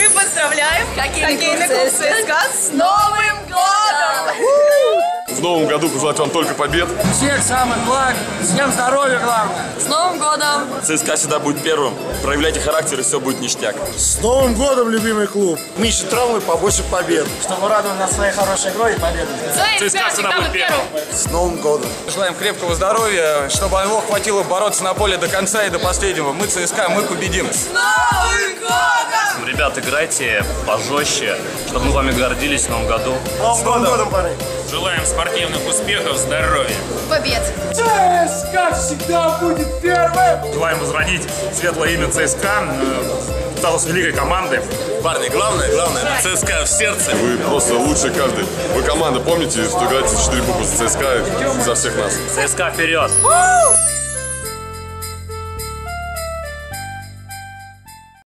Мы поздравляем хоккейный клуб ЦСКА с Новым годом! В новом году пожелать вам только побед. Всех самых благ, всем здоровья главное. С Новым годом! ЦСКА всегда будет первым. Проявляйте характер, и все будет ништяк. С Новым годом, любимый клуб! Меньше травмы, побольше побед. Чтобы радовали нас своей хорошей игрой и победой. ЦСКА всегда будет первым! С Новым годом! Желаем крепкого здоровья, чтобы его хватило бороться на поле до конца и до последнего. Мы ЦСКА, мы победим. С Новым годом! Ребят, играйте пожестче, чтобы мы вами гордились в новом году. С Новым годом, парень! Желаем спортивных успехов, здоровья. Побед! ЦСКА всегда будет первым! Желаем возродить светлое имя ЦСКА, статус великой команды. Парни, главное, ЦСКА в сердце. Вы просто лучше каждый. Вы команда, помните, что играете 4 буквы за ЦСКА, за всех нас. ЦСКА вперед!